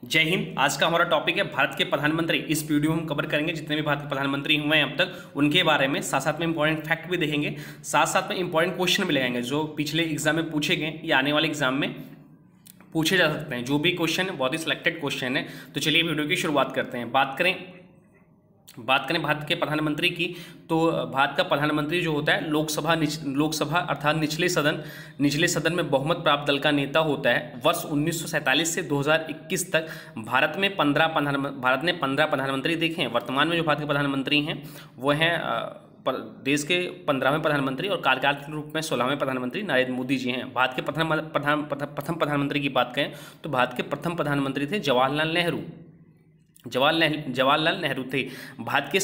जय हिंद। आज का हमारा टॉपिक है भारत के प्रधानमंत्री। इस वीडियो में हम कवर करेंगे जितने भी भारत के प्रधानमंत्री हुए हैं अब तक उनके बारे में, साथ साथ में इंपॉर्टेंट फैक्ट भी देखेंगे, साथ साथ में इंपॉर्टेंट क्वेश्चन भी लगाएंगे जो पिछले एग्जाम में पूछे गए या आने वाले एग्जाम में पूछे जा सकते हैं। जो भी क्वेश्चन है बहुत ही सिलेक्टेड क्वेश्चन है। तो चलिए वीडियो की शुरुआत करते हैं। बात करें भारत के प्रधानमंत्री की, तो भारत का प्रधानमंत्री जो होता है लोकसभा अर्थात निचले सदन में बहुमत प्राप्त दल का नेता होता है। वर्ष 1947 से 2021 तक भारत ने 15 प्रधानमंत्री देखे हैं। वर्तमान में जो भारत के प्रधानमंत्री हैं वो हैं देश के 15वें प्रधानमंत्री और कार्यकाल के रूप में 16वें प्रधानमंत्री नरेंद्र मोदी जी हैं। भारत के प्रथम प्रधानमंत्री की बात करें तो भारत के प्रथम प्रधानमंत्री थे जवाहरलाल नेहरू थे। भारत के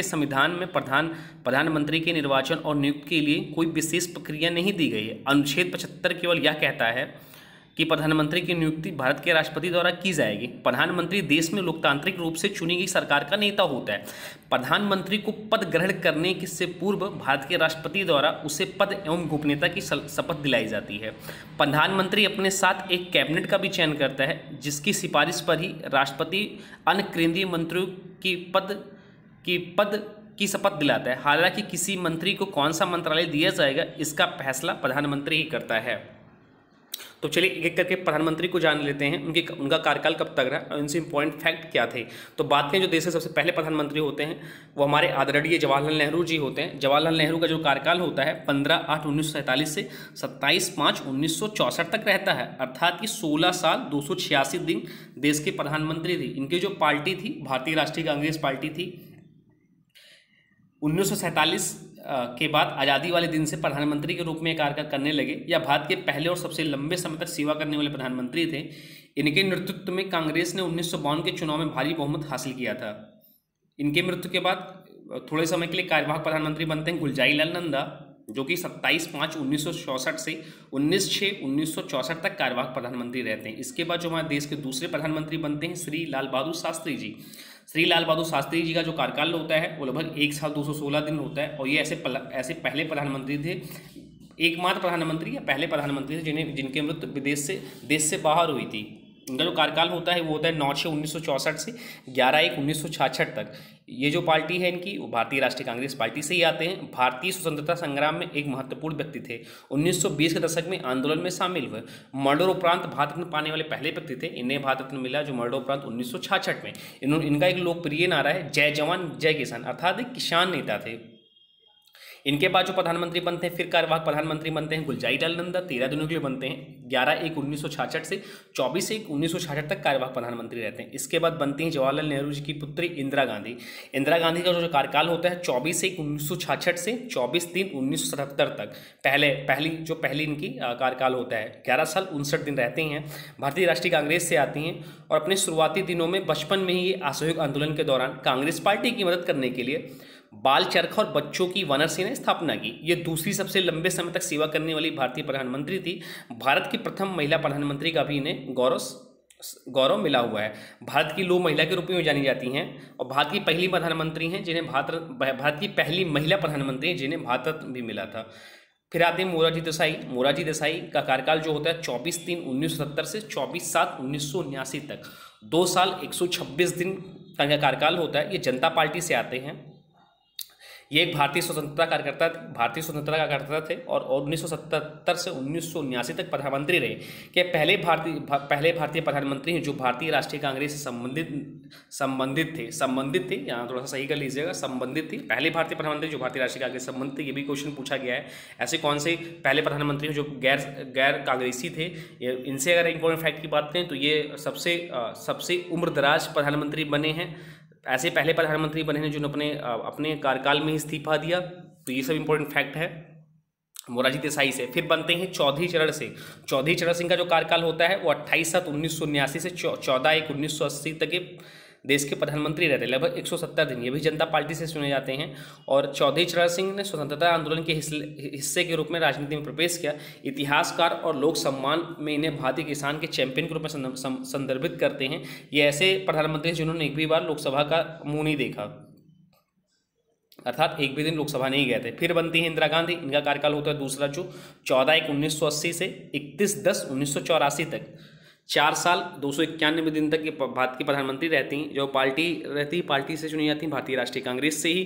संविधान में प्रधानमंत्री के निर्वाचन और नियुक्ति के लिए कोई विशेष प्रक्रिया नहीं दी गई है। अनुच्छेद 75 केवल यह कहता है कि प्रधानमंत्री की नियुक्ति भारत के राष्ट्रपति द्वारा की जाएगी। प्रधानमंत्री देश में लोकतांत्रिक रूप से चुनी गई सरकार का नेता होता है। प्रधानमंत्री को पद ग्रहण करने से पूर्व भारत के राष्ट्रपति द्वारा उसे पद एवं गोपनीयता की शपथ दिलाई जाती है। प्रधानमंत्री अपने साथ एक कैबिनेट का भी चयन करता है जिसकी सिफारिश पर ही राष्ट्रपति अन्य केंद्रीय मंत्रियों की शपथ दिलाता है। हालांकि किसी मंत्री को कौन सा मंत्रालय दिया जाएगा इसका फैसला प्रधानमंत्री ही करता है। तो चलिए एक एक करके प्रधानमंत्री को जान लेते हैं, उनका कार्यकाल कब तक रहा और इनसे इंपॉर्टेंट फैक्ट क्या थे। तो बात करें जो देश के सबसे पहले प्रधानमंत्री होते हैं वो हमारे आदरणीय जवाहरलाल नेहरू जी होते हैं। जवाहरलाल नेहरू का जो कार्यकाल होता है 15/8/1947 से 27/5/1964 तक रहता है, अर्थात कि 16 साल 286 दिन देश के प्रधानमंत्री थे। इनकी जो पार्टी थी भारतीय राष्ट्रीय कांग्रेस पार्टी थी। 1947 के बाद आज़ादी वाले दिन से प्रधानमंत्री के रूप में कार्य करने लगे। यह भारत के पहले और सबसे लंबे समय तक सेवा करने वाले प्रधानमंत्री थे। इनके नेतृत्व में कांग्रेस ने 1952 के चुनाव में भारी बहुमत हासिल किया था। इनके मृत्यु के बाद थोड़े समय के लिए कार्यवाहक प्रधानमंत्री बनते हैं गुलज़ारी लाल नंदा, जो कि 27/5/1964 से 19/6/1964 तक कार्यवाहक प्रधानमंत्री रहते हैं। इसके बाद जो हमारे देश के दूसरे प्रधानमंत्री बनते हैं श्री लाल बहादुर शास्त्री जी। श्री लाल बहादुर शास्त्री जी का जो कार्यकाल होता है वो लगभग 1 साल 216 दिन होता है और ये ऐसे पहले प्रधानमंत्री थे, एकमात्र प्रधानमंत्री या पहले प्रधानमंत्री थे जिनके मृत्यु देश से बाहर हुई थी। इनका जो कार्यकाल होता है वो होता है 9/6/1964 से 11/1/1966 तक। ये जो पार्टी है इनकी वो भारतीय राष्ट्रीय कांग्रेस पार्टी से ही आते हैं। भारतीय स्वतंत्रता संग्राम में एक महत्वपूर्ण व्यक्ति थे। 1920 के दशक में आंदोलन में शामिल हुए। मरणोपरांत भारत रत्न पाने वाले पहले व्यक्ति थे। इन्हें भारत रत्न मिला जो मरणोपरांत 1966 में। इनका एक लोकप्रिय नारा है जय जवान जय किसान, अर्थात एक किसान नेता थे। इनके बाद जो प्रधानमंत्री बनते हैं फिर कार्यवाहक प्रधानमंत्री बनते हैं गुलज़ारी लाल नंदा, 13 दिनों के लिए बनते हैं। 11/1/1966 से 24/1/1966 तक कार्यवाहक प्रधानमंत्री रहते हैं। इसके बाद बनती हैं जवाहरलाल नेहरू जी की पुत्री इंदिरा गांधी। इंदिरा गांधी का जो कार्यकाल होता है 24/1/1966 से 24/3/1977 तक। पहली इनकी कार्यकाल होता है। 11 साल 59 दिन रहते हैं। भारतीय राष्ट्रीय कांग्रेस से आती हैं और अपने शुरुआती दिनों में बचपन में ही ये असहयोग आंदोलन के दौरान कांग्रेस पार्टी की मदद करने के लिए बाल चरखा और बच्चों की वानरसेना ने स्थापना की। ये दूसरी सबसे लंबे समय तक सेवा करने वाली भारतीय प्रधानमंत्री थी। भारत की प्रथम महिला प्रधानमंत्री का भी इन्हें गौरव मिला हुआ है। भारत की लौह महिला के रूप में जानी जाती हैं और भारत की पहली प्रधानमंत्री हैं जिन्हें भारत की पहली महिला प्रधानमंत्री हैं जिन्हें भारत रत्न भी मिला था। फिर आते हैं मोरारजी देसाई का कार्यकाल जो होता है 24/3/1970 से 24/7/1979 तक। 2 साल 126 दिन का कार्यकाल होता है। ये जनता पार्टी से आते हैं। ये एक भारतीय स्वतंत्रता का कार्यकर्ता थे और 1977 से 1979 तक प्रधानमंत्री रहे। कि पहले भारतीय प्रधानमंत्री हैं जो भारतीय राष्ट्रीय कांग्रेस से संबंधित थे। यहाँ थोड़ा सा सही कर लीजिएगा, संबंधित थी। पहले भारतीय प्रधानमंत्री जो भारतीय राष्ट्रीय कांग्रेस से संबंधित थे, ये भी क्वेश्चन पूछा गया है। ऐसे कौन से पहले प्रधानमंत्री हैं जो गैर कांग्रेसी थे। इनसे अगर इंपॉर्टेंट फैक्ट की बात करें तो ये सबसे उम्रदराज प्रधानमंत्री बने हैं। ऐसे पहले प्रधानमंत्री बने हैं जिन्होंने अपने कार्यकाल में इस्तीफा दिया। तो ये सब इंपॉर्टेंट फैक्ट है मोरारजी देसाई से। फिर बनते हैं चौधरी चरण सिंह का जो कार्यकाल होता है वो 28/7/1979 से 14/1/1980 तक के देश के प्रधानमंत्री रहते हैं, लगभग 170 दिन। ये भी जनता पार्टी से चुने जाते हैं। और चौधरी चरण सिंह ने स्वतंत्रता आंदोलन के हिस्से के रूप में राजनीति में प्रवेश किया। इतिहासकार और लोक सम्मान में इन्हें भारतीय किसान के चैंपियन के रूप में संदर्भित करते हैं। ये ऐसे प्रधानमंत्री हैं जिन्होंने एक भी बार लोकसभा का मुंह नहीं देखा, अर्थात एक भी दिन लोकसभा नहीं गए थे। फिर बनती है इंदिरा गांधी। इनका कार्यकाल होता है दूसरा जो 14/1/1980 से 31/10/1984 तक। 4 साल 291 दिन तक ये भारत की प्रधानमंत्री रहती हैं। जो पार्टी रहती है, पार्टी से चुनी जाती है भारतीय राष्ट्रीय कांग्रेस से ही।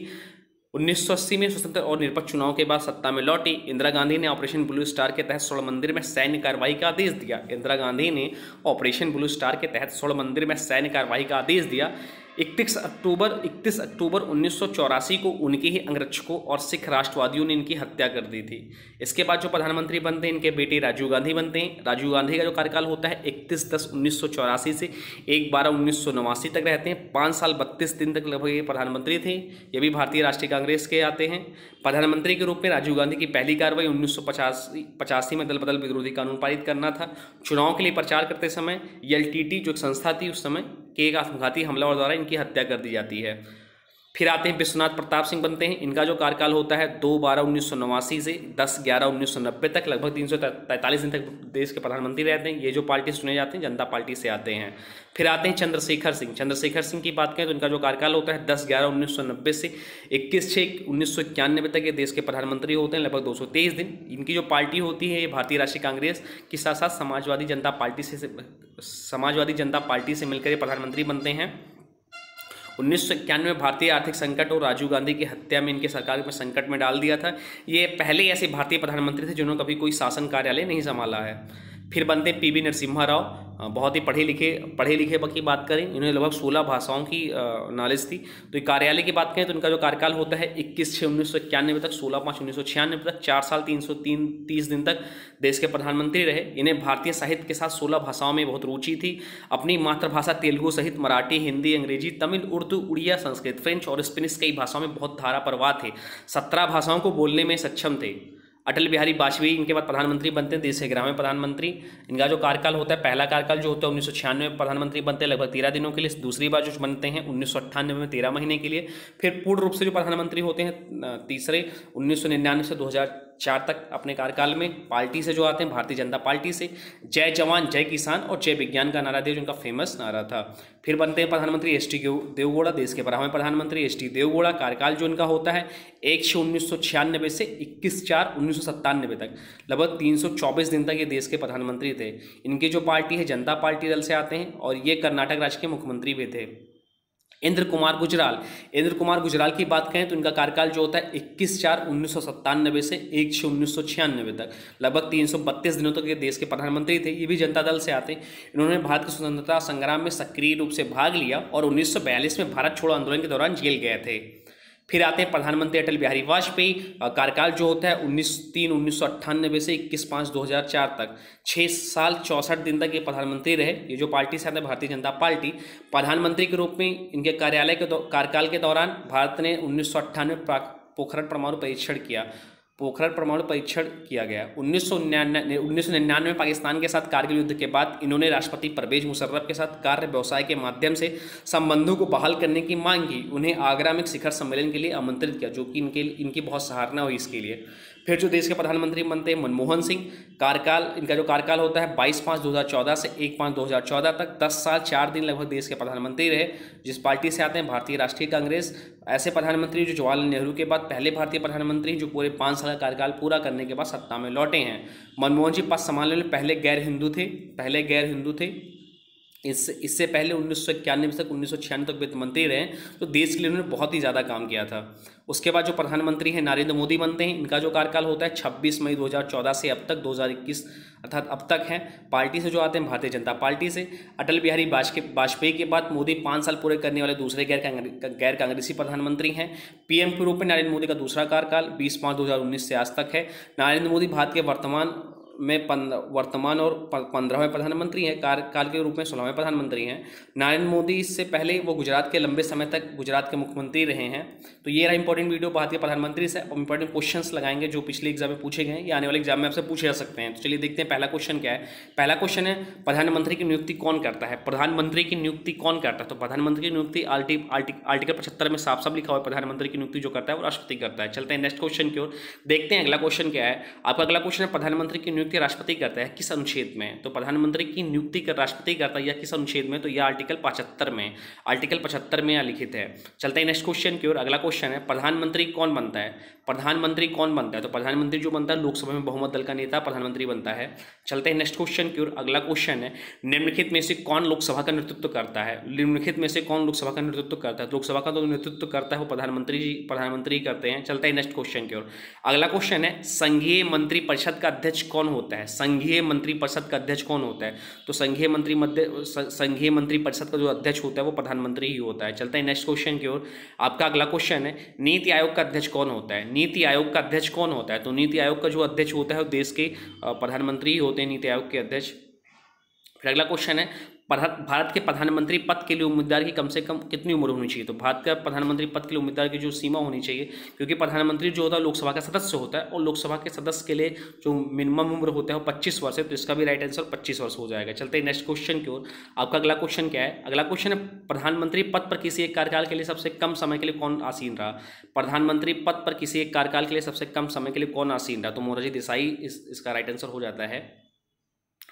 1980 में स्वतंत्र और निरपेक्ष चुनाव के बाद सत्ता में लौटी। इंदिरा गांधी ने ऑपरेशन ब्लू स्टार के तहत स्वर्ण मंदिर में सैन्य कार्रवाई का आदेश दिया। इंदिरा गांधी ने ऑपरेशन ब्लू स्टार के तहत स्वर्ण मंदिर में सैन्य कार्रवाई का आदेश दिया। 31 अक्टूबर 1984 को उनके ही अंगरक्षकों और सिख राष्ट्रवादियों ने इनकी हत्या कर दी थी। इसके बाद जो प्रधानमंत्री बनते हैं इनके बेटे राजीव गांधी बनते हैं। राजीव गांधी का जो कार्यकाल होता है 31/10/1984 से 1/12/1989 तक रहते हैं। 5 साल 32 दिन तक लगभग ये प्रधानमंत्री थे। ये भी भारतीय राष्ट्रीय कांग्रेस के आते हैं। प्रधानमंत्री के रूप में राजीव गांधी की पहली कार्रवाई 1985 में दल बदल विरोधी कानून पारित करना था। चुनाव के लिए प्रचार करते समय LTT जो एक संस्था थी उस समय के एक आत्मघाती हमलावर द्वारा इनकी हत्या कर दी जाती है। फिर आते हैं विश्वनाथ प्रताप सिंह बनते हैं। इनका जो कार्यकाल होता है 2/12/1989 से 10/11/1990 तक, लगभग 343 दिन तक देश के प्रधानमंत्री रहते हैं। ये जो पार्टी से चुने जाते हैं जनता पार्टी से आते हैं। फिर आते हैं चंद्रशेखर सिंह। चंद्रशेखर सिंह की बात करें तो इनका जो कार्यकाल होता है 10/11/1990 से 21/6/1991 तक ये देश के प्रधानमंत्री होते हैं, लगभग 223 दिन। इनकी जो पार्टी होती है ये भारतीय राष्ट्रीय कांग्रेस के साथ साथ समाजवादी जनता पार्टी से मिलकर ये प्रधानमंत्री बनते हैं। 1991 में भारतीय आर्थिक संकट और राजीव गांधी की हत्या में इनके सरकार में संकट में डाल दिया था। ये पहले ऐसे भारतीय प्रधानमंत्री थे जिन्होंने कभी कोई शासन कार्यालय नहीं संभाला है। फिर बनते PV नरसिम्हा राव। बहुत ही पढ़े लिखे की बात करें, इन्होंने लगभग 16 भाषाओं की नॉलेज थी। तो कार्यालय की बात करें तो इनका जो कार्यकाल होता है 21/6/1991 तक 16/5/1996 तक, 4 साल 330 दिन तक देश के प्रधानमंत्री रहे। इन्हें भारतीय साहित्य के साथ 16 भाषाओं में बहुत रुचि थी। अपनी मातृभाषा तेलुगु सहित मराठी, हिंदी, अंग्रेजी, तमिल, उर्दू, उड़िया, संस्कृत, फ्रेंच और स्पेनिश कई भाषाओं में बहुत धाराप्रवाह थे। 17 भाषाओं को बोलने में सक्षम थे। अटल बिहारी वाजपेयी इनके बाद प्रधानमंत्री बनते हैं, देश के 11वें प्रधानमंत्री। इनका जो कार्यकाल होता है, पहला कार्यकाल जो होता है 1996 में प्रधानमंत्री बनते हैं लगभग 13 दिनों के लिए। दूसरी बार जो बनते हैं 1998 में 13 महीने के लिए। फिर पूर्ण रूप से जो प्रधानमंत्री होते हैं तीसरे 1999 से 2004 तक अपने कार्यकाल में पार्टी से जो आते हैं भारतीय जनता पार्टी से। जय जवान जय किसान और जय विज्ञान का नारा दिया जो उनका फेमस नारा था। फिर बनते हैं प्रधानमंत्री HT देवगौड़ा, देश के 12वें प्रधानमंत्री HT देवगौड़ा। कार्यकाल जो इनका होता है 1/1996 से 21/4/1997 तक, लगभग 324 दिन तक ये देश के प्रधानमंत्री थे। इनकी जो पार्टी है जनता पार्टी दल से आते हैं और ये कर्नाटक राज्य के मुख्यमंत्री भी थे। इंद्र कुमार गुजराल की बात करें तो इनका कार्यकाल जो होता है 21/4/1997 से 1/6/1996 तक, लगभग 332 दिनों तक ये देश के प्रधानमंत्री थे। ये भी जनता दल से आते हैं। इन्होंने भारत के स्वतंत्रता संग्राम में सक्रिय रूप से भाग लिया और 1942 में भारत छोड़ो आंदोलन के दौरान जेल गए थे। फिर आते हैं प्रधानमंत्री अटल बिहारी वाजपेयी। कार्यकाल जो होता है 19/3/1998 से 21/5/2004 तक, 6 साल 64 दिन तक ये प्रधानमंत्री रहे। ये जो पार्टी से आते हैं भारतीय जनता पार्टी। प्रधानमंत्री के रूप में इनके कार्यकाल के दौरान भारत ने 1998 पोखरण परमाणु परीक्षण किया गया। 1999 में पाकिस्तान के साथ कारगिल युद्ध के बाद इन्होंने राष्ट्रपति परवेज मुशर्रफ के साथ कार्य व्यवसाय के माध्यम से संबंधों को बहाल करने की मांग की। उन्हें आगरा में शिखर सम्मेलन के लिए आमंत्रित किया, जो कि इनकी बहुत सराहना हुई इसके लिए। फिर जो देश के प्रधानमंत्री बनते हैं मनमोहन सिंह। इनका जो कार्यकाल होता है 22/5/2014 से 1/5/2014 तक, 10 साल 4 दिन लगभग देश के प्रधानमंत्री रहे। जिस पार्टी से आते हैं भारतीय राष्ट्रीय कांग्रेस। ऐसे प्रधानमंत्री जो जवाहरलाल नेहरू के बाद पहले भारतीय प्रधानमंत्री जो पूरे 5 साल का कार्यकाल पूरा करने के बाद सत्ता में लौटे हैं। मनमोहन जी पद संभालने वाले पहले गैर हिंदू थे। इससे पहले 1991 तक 1996 तक वित्त मंत्री रहे, तो देश के लिए उन्होंने बहुत ही ज़्यादा काम किया था। उसके बाद जो प्रधानमंत्री हैं नरेंद्र मोदी बनते हैं। इनका जो कार्यकाल होता है 26 मई 2014 से अब तक 2021 अर्थात अब तक है। पार्टी से जो आते हैं भारतीय जनता पार्टी से। अटल बिहारी वाजपेयी के बाद मोदी 5 साल पूरे करने वाले दूसरे गैर कांग्रेसी प्रधानमंत्री हैं। PM के रूप में नरेंद्र मोदी का दूसरा कार्यकाल 20/5/2019 से आज तक है। नरेंद्र मोदी भारत के वर्तमान और 15वें प्रधानमंत्री हैं। कार्यकाल के रूप में 16वें प्रधानमंत्री हैं। नरेंद्र मोदी इससे पहले वो गुजरात के लंबे समय तक गुजरात के मुख्यमंत्री रहे हैं। तो ये रहा इंपॉर्टेंट वीडियो भारतीय प्रधानमंत्री से। अब इंपॉर्टेंट क्वेश्चंस लगाएंगे जो पिछले एग्जाम में पूछे गए हैं या आने वाले एग्जाम में आपसे पूछे जा सकते हैं। तो चलिए देखते हैं पहला क्वेश्चन क्या है। पहला क्वेश्चन है प्रधानमंत्री की नियुक्ति कौन करता है। प्रधानमंत्री की नियुक्ति कौन करता है? तो प्रधानमंत्री की नियुक्ति आर्टिकल 75 में साफ साफ लिखा हुआ है, प्रधानमंत्री की नियुक्ति जो करता है वो राष्ट्रपति करता है। चलते हैं नेक्स्ट क्वेश्चन की ओर, देखते हैं अगला क्वेश्चन क्या है। आपका अगला क्वेश्चन है प्रधानमंत्री की नियुक्ति राष्ट्रपति करता है, किस अनुच्छेद में? तो प्रधानमंत्री की नियुक्ति कर राष्ट्रपति करता है या किस अनुच्छेद में? तो यह आर्टिकल 75 में, आर्टिकल 75 में यह लिखित है। चलते हैं नेक्स्ट क्वेश्चन की ओर। अगला क्वेश्चन है प्रधानमंत्री कौन बनता है? प्रधानमंत्री कौन बनता है? तो प्रधानमंत्री जो बनता है लोकसभा में बहुमत दल का नेता प्रधानमंत्री बनता है। चलते हैं नेक्स्ट क्वेश्चन की ओर। अगला क्वेश्चन है निम्नलिखित में से कौन लोकसभा का नेतृत्व करता है? निम्नलिखित में से कौन लोकसभा का नेतृत्व करता है? लोकसभा का तो नेतृत्व करता है वो प्रधानमंत्री करते हैं। चलते हैं नेक्स्ट क्वेश्चन की ओर। अगला क्वेश्चन है संघीय मंत्रिपरिषद का अध्यक्ष कौन होता है? संघीय मंत्रिपरिषद का अध्यक्ष कौन होता है? तो संघीय मंत्रिपरिषद का जो अध्यक्ष होता है वो प्रधानमंत्री ही होता है। चलते हैं नेक्स्ट क्वेश्चन की ओर। आपका अगला क्वेश्चन है नीति आयोग का अध्यक्ष कौन होता है? नीति आयोग का अध्यक्ष कौन होता है? तो नीति आयोग का जो अध्यक्ष होता है वो देश के प्रधानमंत्री ही होते हैं, नीति आयोग के अध्यक्ष। फिर अगला क्वेश्चन है भारत के प्रधानमंत्री पद के लिए उम्मीदवार की कम से कम कितनी उम्र होनी चाहिए? तो भारत का प्रधानमंत्री पद के लिए उम्मीदवार की जो सीमा होनी चाहिए, क्योंकि प्रधानमंत्री जो होता है लोकसभा का सदस्य होता है और लोकसभा के सदस्य के लिए जो मिनिमम उम्र होता है वो 25 वर्ष है, तो इसका भी राइट आंसर 25 वर्ष हो जाएगा। चलते हैं नेक्स्ट क्वेश्चन की ओर। आपका अगला क्वेश्चन क्या है? अगला क्वेश्चन है प्रधानमंत्री पद पर किसी एक कार्यकाल के लिए सबसे कम समय के लिए कौन आसीन रहा? प्रधानमंत्री पद पर किसी एक कार्यकाल के लिए सबसे कम समय के लिए कौन आसीन रहा? तो मोरारजी देसाई इसका राइट आंसर हो जाता है।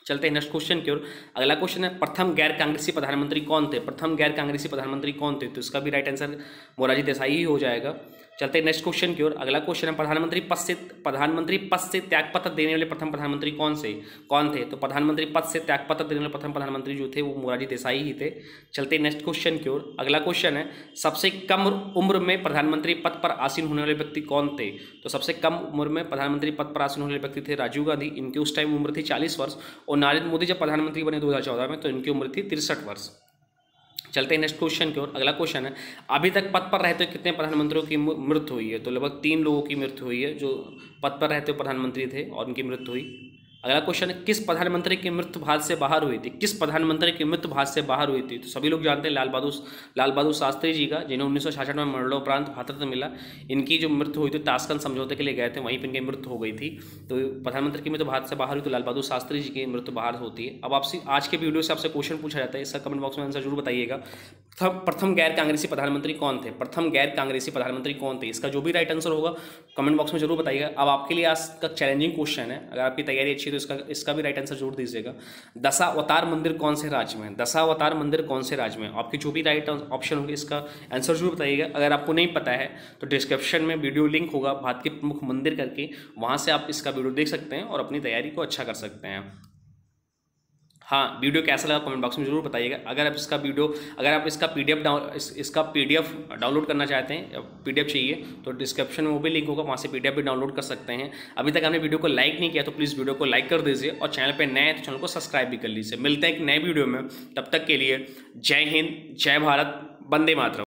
चलते हैं नेक्स्ट क्वेश्चन की ओर। अगला क्वेश्चन है प्रथम गैर कांग्रेसी प्रधानमंत्री कौन थे? प्रथम गैर कांग्रेसी प्रधानमंत्री कौन थे? तो इसका भी राइट आंसर मोरारजी देसाई ही हो जाएगा। चलते हैं नेक्स्ट क्वेश्चन की ओर। अगला क्वेश्चन है प्रधानमंत्री पद से त्यागपत्र देने वाले प्रथम प्रधानमंत्री कौन थे? तो प्रधानमंत्री पद से त्यागपत्र देने वाले प्रथम प्रधानमंत्री जो थे वो मोरारजी देसाई ही थे। चलते हैं नेक्स्ट क्वेश्चन की ओर। अगला क्वेश्चन है सबसे कम उम्र में प्रधानमंत्री पद पर आसीन होने वाले व्यक्ति कौन थे? तो सबसे कम उम्र में प्रधानमंत्री पद पर आसीन होने वाले व्यक्ति थे राजीव गांधी। इनकी उस टाइम उम्र थी 40 वर्ष और नरेंद्र मोदी जब प्रधानमंत्री बने 2014 में तो इनकी उम्र थी 63 वर्ष। चलते हैं नेक्स्ट क्वेश्चन की ओर। अगला क्वेश्चन है अभी तक पद पर रहते कितने प्रधानमंत्रियों की मृत्यु हुई है? तो लगभग 3 लोगों की मृत्यु हुई है जो पद पर रहते प्रधानमंत्री थे और उनकी मृत्यु हुई। अगला क्वेश्चन है किस प्रधानमंत्री की मृत्यु भारत से बाहर हुई थी? किस प्रधानमंत्री की मृत्यु भारत से बाहर हुई थी? तो सभी लोग जानते हैं लाल बहादुर शास्त्री जी का, जिन्हें 1966 में मरणोपरांत भारत रत्न मिला। इनकी जो मृत्यु हुई थी ताशकंद समझौते के लिए गए थे, वहीं पर इनकी मृत्यु हो गई थी। तो प्रधानमंत्री की मृत्यु भारत से बाहर हुई तो लाल बहादुर शास्त्री जी की मृत्यु बाहर होती है। अब आपसे आज के वीडियो से आपसे क्वेश्चन पूछा जाता है, इसका कमेंट बॉक्स में आंसर जरूर बताइएगा। प्रथम गैर कांग्रेसी प्रधानमंत्री कौन थे? प्रथम गैर कांग्रेसी प्रधानमंत्री कौन थे? इसका जो भी राइट आंसर होगा कमेंट बॉक्स में जरूर बताइएगा। अब आपके लिए आज का चैलेंजिंग क्वेश्चन है, अगर आपकी तैयारी अच्छी है तो इसका भी राइट आंसर जरूर दीजिएगा। दशावतार मंदिर कौन से राज्य में? दशावतार मंदिर कौन से राज्य में? आपकी जो भी राइट ऑप्शन होगी इसका आंसर जरूर बताइएगा। अगर आपको नहीं पता है तो डिस्क्रिप्शन में वीडियो लिंक होगा भारत के प्रमुख मंदिर करके, वहां से आप इसका वीडियो देख सकते हैं और अपनी तैयारी को अच्छा कर सकते हैं। हाँ, वीडियो कैसा लगा कमेंट बॉक्स में जरूर बताइएगा। अगर आप इसका पीडीएफ डाउनलोड करना चाहते हैं, पीडीएफ चाहिए तो डिस्क्रिप्शन में वो भी लिंक होगा, वहाँ से पीडीएफ भी डाउनलोड कर सकते हैं। अभी तक आपने वीडियो को लाइक नहीं किया तो प्लीज़ वीडियो को लाइक कर दीजिए और चैनल पे नए हैं तो चैनल को सब्सक्राइब भी कर लीजिए। मिलते हैं एक नए वीडियो में, तब तक के लिए जय हिंद, जय भारत, वंदे मातरम।